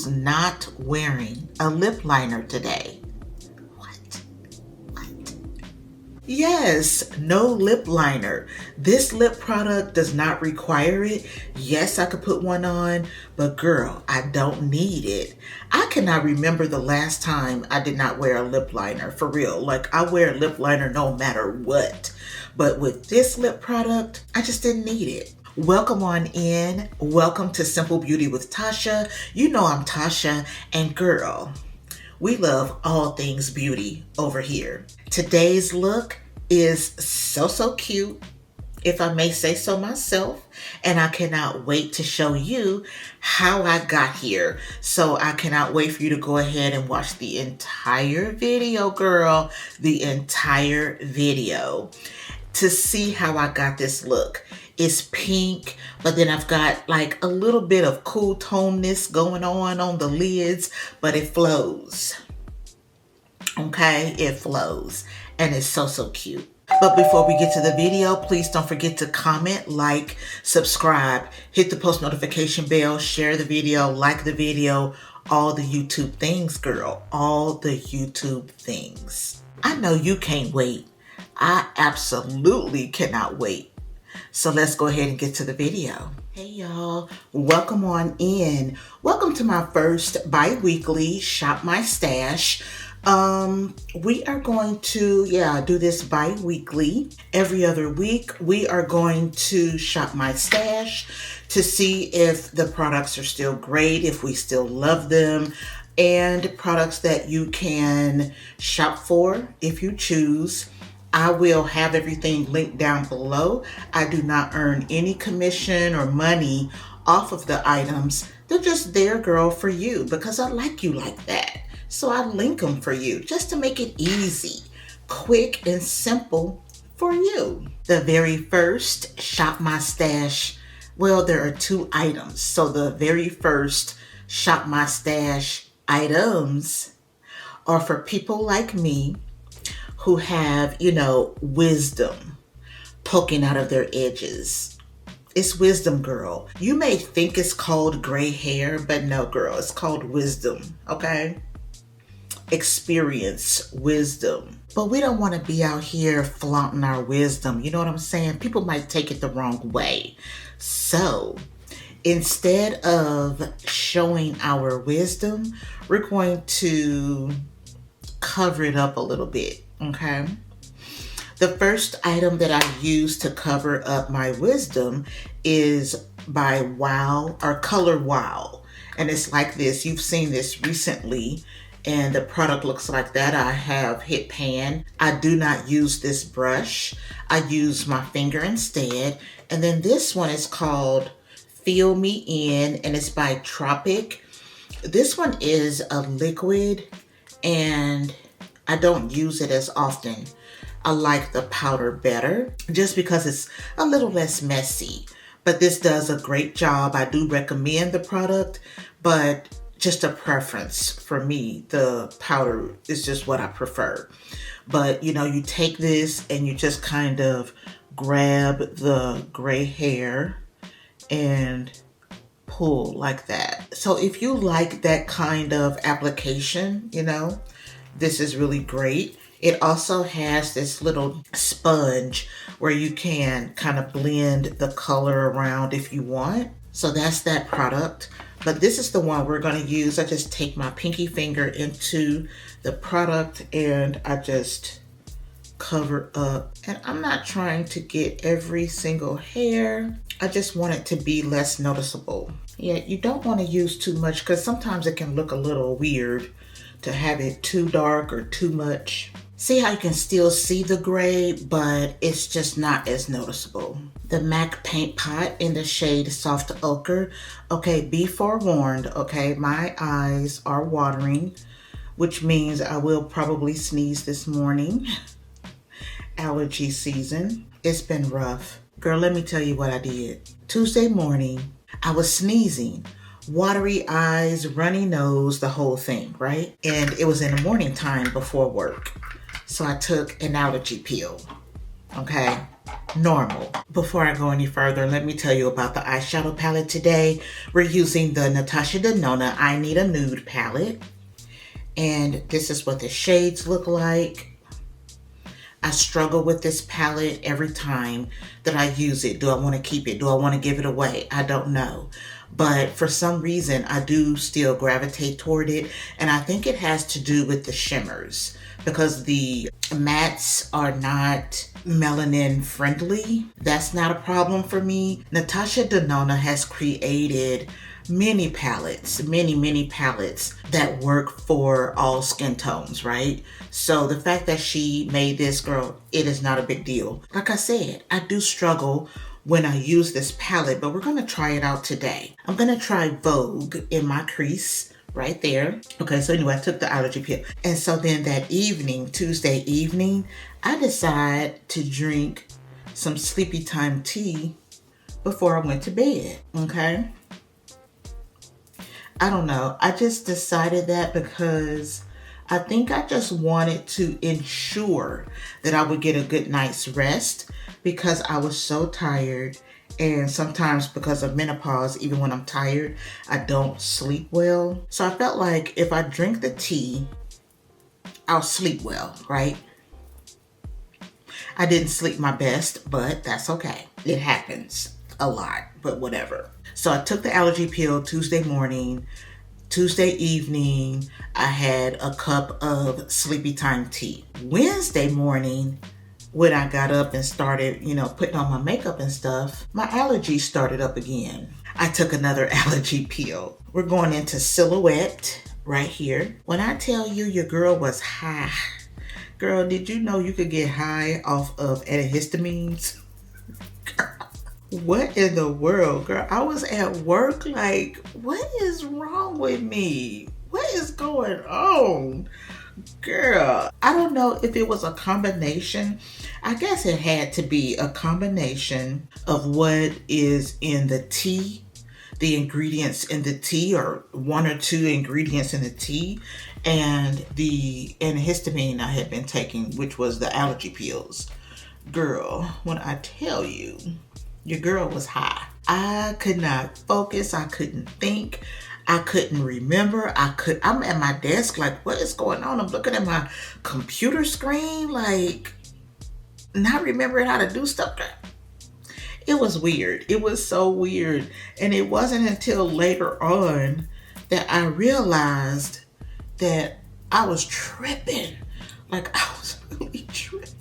who's not wearing a lip liner today. What? Yes, no lip liner. This lip product does not require it. Yes, I could put one on, but girl, I don't need it. I cannot remember the last time I did not wear a lip liner, for real. Like, I wear a lip liner no matter what. But with this lip product, I just didn't need it. Welcome on in. Welcome to Simple Beauty with Tasha. You know I'm Tasha, and girl, we love all things beauty over here. Today's look is so cute, if I may say so myself, and I cannot wait to show you how I got here. So I cannot wait for you to go ahead and watch the entire video, girl, the entire video, to see how I got this look. It's pink, but then I've got like a little bit of cool toneness going on the lids, but it flows. Okay, it flows, and it's so cute. But before we get to the video, please don't forget to comment, like, subscribe, hit the post notification bell, share the video, like the video, all the YouTube things, girl, all the YouTube things. I know you can't wait. I absolutely cannot wait. So let's go ahead and get to the video. Hey y'all, welcome on in. Welcome to my first bi-weekly Shop My Stash. We are going to, do this bi-weekly. Every other week, we are going to shop my stash to see if the products are still great, if we still love them, and products that you can shop for if you choose. I will have everything linked down below. I do not earn any commission or money off of the items. They're just there, girl, for you, because I like you like that. So I link them for you just to make it easy, quick, and simple for you. The very first Shop My Stash, well, there are two items. So the very first Shop My Stash items are for people like me who have, wisdom poking out of their edges. It's wisdom, girl. You may think it's called gray hair, but no, girl, it's called wisdom, okay? Experience, wisdom. But we don't want to be out here flaunting our wisdom. You know what I'm saying? People might take it the wrong way. So instead of showing our wisdom, we're going to cover it up a little bit, okay? The first item that I use to cover up my wisdom is by Color Wow. And it's like this. You've seen this recently, and the product looks like that. I have hit pan. I do not use this brush. I use my finger instead. And then this one is called Feel Me In, and it's by Tropic. This one is a liquid, and I don't use it as often. I like the powder better just because it's a little less messy. But this does a great job. I do recommend the product, but just a preference for me. The powder is just what I prefer. But you take this and you just kind of grab the gray hair and pull like that. So if you like that kind of application, this is really great. It also has this little sponge where you can kind of blend the color around if you want. So that's that product. But this is the one we're going to use. I just take my pinky finger into the product and I just cover up. And I'm not trying to get every single hair. I just want it to be less noticeable. Yeah, you don't want to use too much because sometimes it can look a little weird to have it too dark or too much. See how you can still see the gray, but it's just not as noticeable. The MAC Paint Pot in the shade Soft Ochre. Okay, be forewarned, okay? My eyes are watering, which means I will probably sneeze this morning. Allergy season. It's been rough. Girl, let me tell you what I did. Tuesday morning, I was sneezing. Watery eyes, runny nose, the whole thing, right? And it was in the morning time before work. So I took an allergy pill, okay? normal. Before I go any further, let me tell you about the eyeshadow palette today. We're using the Natasha Denona I Need a Nude palette. And this is what the shades look like. I struggle with this palette every time that I use it. Do I want to keep it? Do I want to give it away? I don't know. But for some reason, I do still gravitate toward it. And I think it has to do with the shimmers, because the mattes are not melanin friendly. That's not a problem for me. Natasha Denona has created many palettes that work for all skin tones, right? So the fact that she made this, girl, it is not a big deal. Like I said, I do struggle when I use this palette, but we're gonna try it out today. I'm gonna try Vogue in my crease right there. Okay, so anyway, I took the allergy pill. And so then that evening, Tuesday evening, I decided to drink some sleepy time tea before I went to bed, okay? I don't know. I just decided that because I think I just wanted to ensure that I would get a good night's rest, because I was so tired. And sometimes because of menopause, even when I'm tired, I don't sleep well. So I felt like if I drink the tea, I'll sleep well, right? I didn't sleep my best, but that's okay. It happens a lot, but whatever. So I took the allergy pill Tuesday morning. Tuesday evening, I had a cup of sleepy time tea. Wednesday morning, when I got up and started, putting on my makeup and stuff, my allergies started up again. I took another allergy pill. We're going into Silhouette right here. When I tell you your girl was high, girl, did you know you could get high off of antihistamines? What in the world, girl? I was at work like, what is wrong with me? What is going on? Girl, I don't know if it was a combination. I guess it had to be a combination of what is in the tea, the ingredients in the tea, or one or two ingredients in the tea, and the antihistamine I had been taking, which was the allergy pills. Girl, when I tell you, your girl was high. I could not focus. I couldn't think. I couldn't remember. I'm at my desk like, what is going on? I'm looking at my computer screen like, not remembering how to do stuff. It was weird. It was so weird. And it wasn't until later on that I realized that I was tripping. Like, I was really tripping.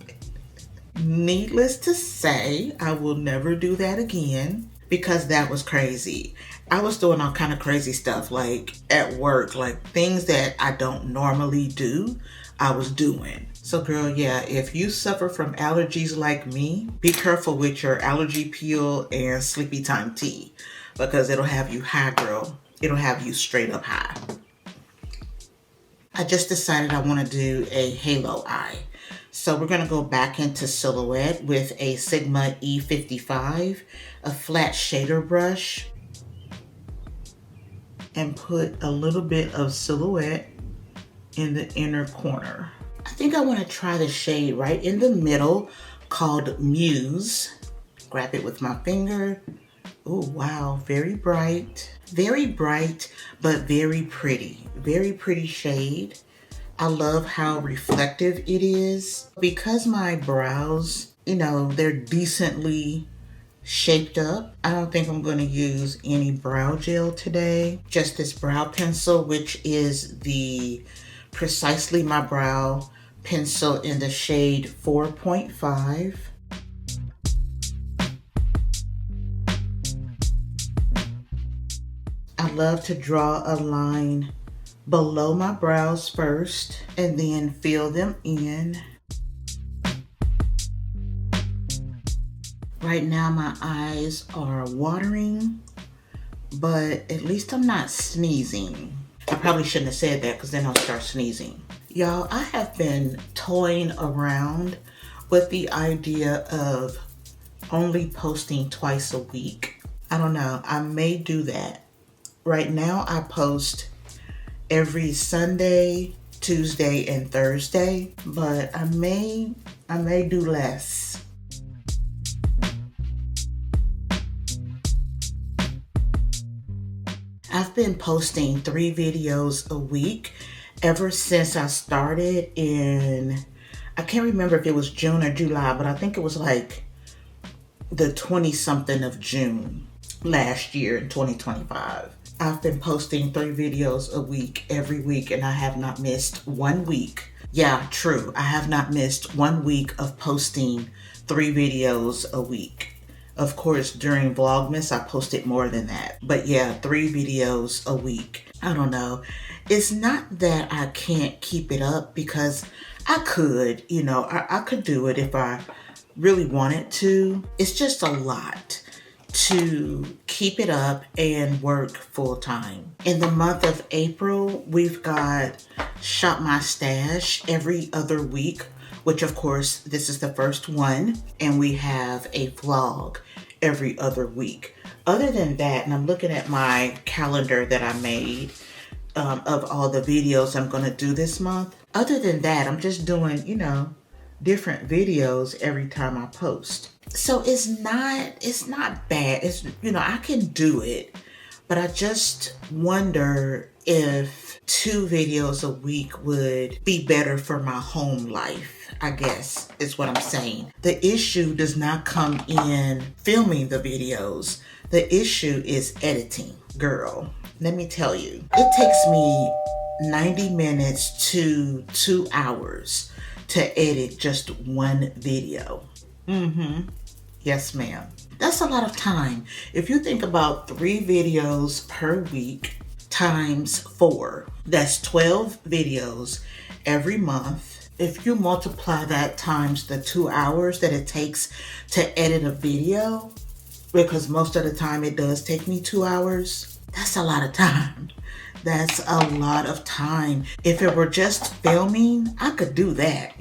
Needless to say, I will never do that again, because that was crazy. I was doing all kind of crazy stuff, like at work, like things that I don't normally do, I was doing. So girl, yeah, if you suffer from allergies like me, be careful with your allergy pill and sleepy time tea, because it'll have you high, girl. It'll have you straight up high. I just decided I want to do a halo eye. So we're going to go back into Silhouette with a Sigma E55, a flat shader brush, and put a little bit of Silhouette in the inner corner. I think I want to try the shade right in the middle called Muse. Grab it with my finger. Oh, wow, very bright, but very pretty shade. I love how reflective it is. Because my brows, they're decently shaped up, I don't think I'm going to use any brow gel today. Just this brow pencil, which is the Precisely My Brow pencil in the shade 4.5. I love to draw a line below my brows first and then fill them in. Right now my eyes are watering, but at least I'm not sneezing. I probably shouldn't have said that, because then I'll start sneezing. Y'all, I have been toying around with the idea of only posting twice a week. I don't know, I may do that. Right now I post every Sunday, Tuesday, and Thursday, but I may do less. I've been posting 3 videos a week ever since I started in, I can't remember if it was June or July, but I think it was like the 20 something of June last year in 2025. I've been posting 3 videos a week every week, and I have not missed 1 week. Yeah, true. I have not missed 1 week of posting 3 videos a week. Of course, during Vlogmas, I posted more than that. But yeah, 3 videos a week. I don't know. It's not that I can't keep it up, because I could, I could do it if I really wanted to. It's just a lot to keep it up and work full time. In the month of April, we've got Shop My Stash every other week, which of course, this is the first one, and we have a vlog every other week. Other than that, and I'm looking at my calendar that I made of all the videos I'm gonna do this month. Other than that, I'm just doing, different videos every time I post. So it's not bad. I can do it, but I just wonder if 2 videos a week would be better for my home life, I guess is what I'm saying. The issue does not come in filming the videos. The issue is editing. Girl, let me tell you, it takes me 90 minutes to 2 hours to edit just 1 video. Yes, ma'am. That's a lot of time. If you think about 3 videos per week times 4, that's 12 videos every month. If you multiply that times the 2 hours that it takes to edit a video, because most of the time it does take me 2 hours, that's a lot of time. That's a lot of time. If it were just filming, I could do that,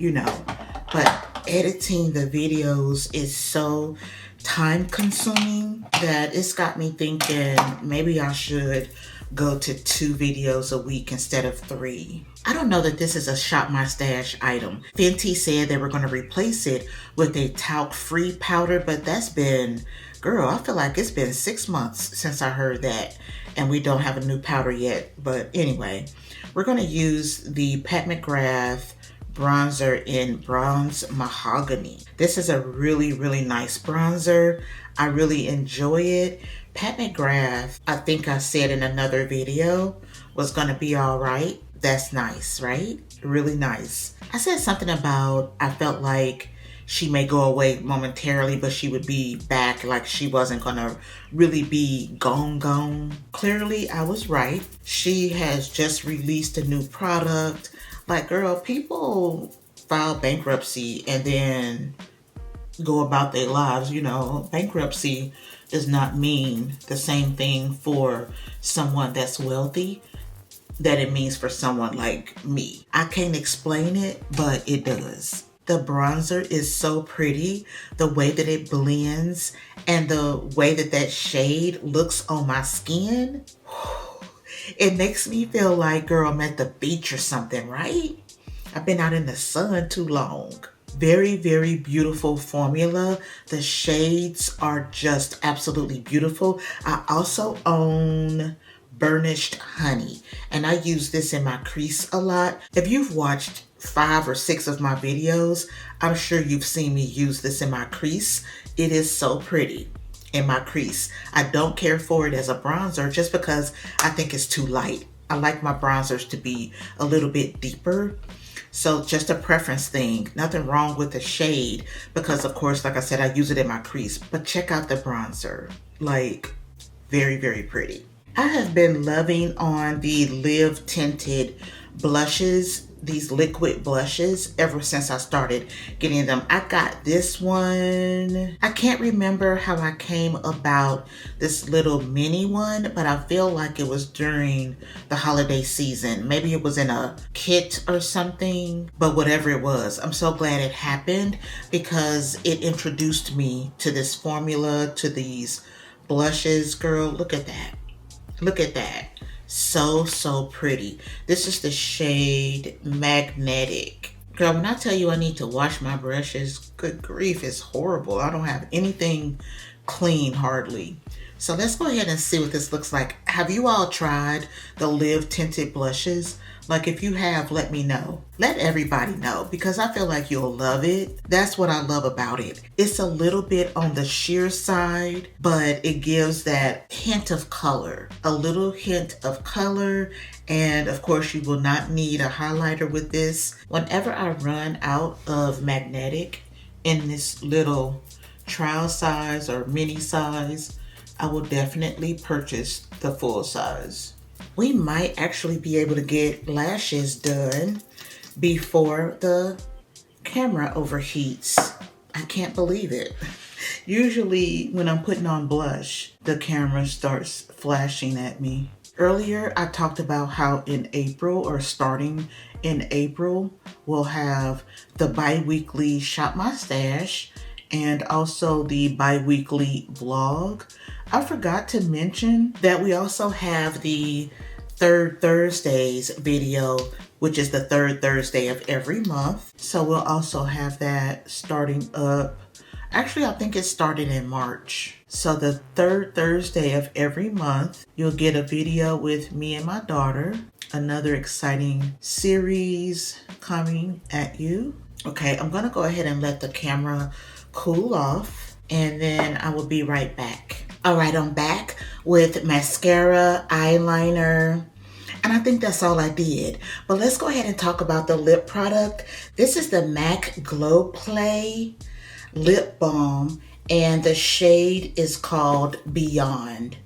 but editing the videos is so time consuming that it's got me thinking maybe I should go to 2 videos a week instead of 3. I don't know that this is a Shop My Stash item. Fenty said they were going to replace it with a talc-free powder, but that's been, girl, I feel like it's been 6 months since I heard that, and we don't have a new powder yet. But anyway, we're going to use the Pat McGrath bronzer in Bronze Mahogany. This is a really, really nice bronzer. I really enjoy it. Pat McGrath, I think I said in another video, was going to be all right. That's nice, right? Really nice. I said something about I felt like she may go away momentarily, but she would be back, like she wasn't going to really be gone. Clearly, I was right. She has just released a new product. Like, girl, people file bankruptcy and then go about their lives. Bankruptcy does not mean the same thing for someone that's wealthy that it means for someone like me. I can't explain it, but it does. The bronzer is so pretty. The way that it blends and the way that shade looks on my skin. It makes me feel like, girl, I'm at the beach or something, right? I've been out in the sun too long. Very, very beautiful formula. The shades are just absolutely beautiful. I also own Burnished Honey, and I use this in my crease a lot. If you've watched 5 or 6 of my videos, I'm sure you've seen me use this in my crease. It is so pretty in my crease. I don't care for it as a bronzer just because I think it's too light. I like my bronzers to be a little bit deeper. So just a preference thing. Nothing wrong with the shade because, of course, like I said, I use it in my crease. But check out the bronzer. Like, very, very pretty. I have been loving on the Live Tinted blushes, these liquid blushes, ever since I started getting them. I got this one. I can't remember how I came about this little mini one, but I feel like it was during the holiday season. Maybe it was in a kit or something, but whatever it was, I'm so glad it happened because it introduced me to this formula, to these blushes. Girl, look at that. Look at that. So, so pretty. This is the shade Magnetic. Girl, when I tell you I need to wash my brushes, good grief, it's horrible. I don't have anything clean hardly. So let's go ahead and see what this looks like. Have you all tried the Live Tinted Blushes? Like, if you have, let me know. Let everybody know, because I feel like you'll love it. That's what I love about it. It's a little bit on the sheer side, but it gives that hint of color, a little hint of color. And of course, you will not need a highlighter with this. Whenever I run out of magnetic in this little trial size or mini size, I will definitely purchase the full size. We might actually be able to get lashes done before the camera overheats. I can't believe it. Usually when I'm putting on blush, the camera starts flashing at me. Earlier, I talked about how in April, or starting in April, we'll have the bi-weekly Shop My Stash and also the bi-weekly vlog. I forgot to mention that we also have the Third Thursdays video, which is the third Thursday of every month. So we'll also have that starting up. Actually, I think it started in March. So the third Thursday of every month, you'll get a video with me and my daughter. Another exciting series coming at you. Okay, I'm gonna go ahead and let the camera cool off, and then I will be right back. All right, I'm back with mascara, eyeliner, and I think that's all I did. But let's go ahead and talk about the lip product. This is the MAC Glow Play Lip Balm, and the shade is called Beyond.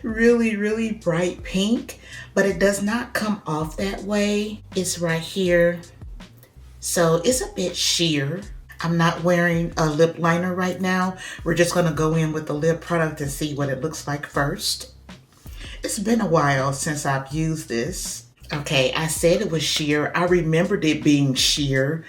Really, really bright pink, but it does not come off that way. It's right here. So it's a bit sheer. I'm not wearing a lip liner right now. We're just gonna go in with the lip product and see what it looks like first. It's been a while since I've used this. Okay, I said it was sheer. I remembered it being sheer,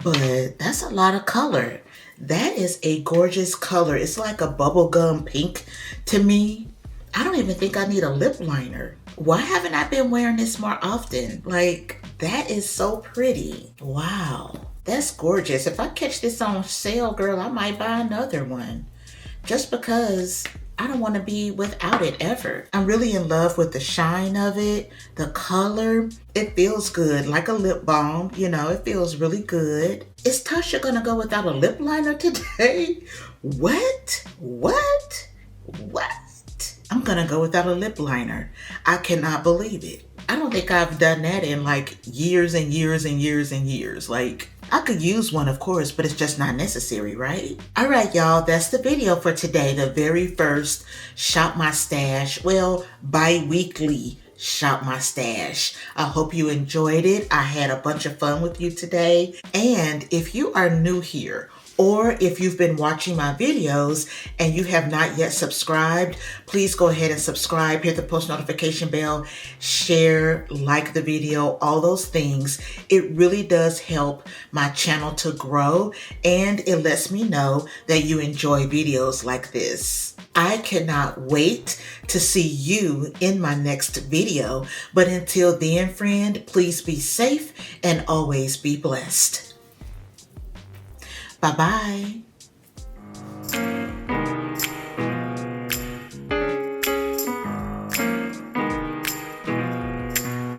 but that's a lot of color. That is a gorgeous color. It's like a bubblegum pink to me. I don't even think I need a lip liner. Why haven't I been wearing this more often? Like, that is so pretty. Wow, that's gorgeous. If I catch this on sale, girl, I might buy another one. Just because I don't want to be without it ever. I'm really in love with the shine of it, the color. It feels good, like a lip balm. You know, it feels really good. Is Tasha gonna go without a lip liner today? What? I'm gonna go without a lip liner. I cannot believe it. I don't think I've done that in like years and years and years and years. Like, I could use one, of course, but it's just not necessary, right? All right, y'all, that's the video for today. The very first Shop My Stash, well, bi-weekly Shop My Stash. I hope you enjoyed it. I had a bunch of fun with you today. And if you are new here, or if you've been watching my videos and you have not yet subscribed, please go ahead and subscribe, hit the post notification bell, share, like the video, all those things. It really does help my channel to grow, and it lets me know that you enjoy videos like this. I cannot wait to see you in my next video. But until then, friend, please be safe and always be blessed. Bye-bye.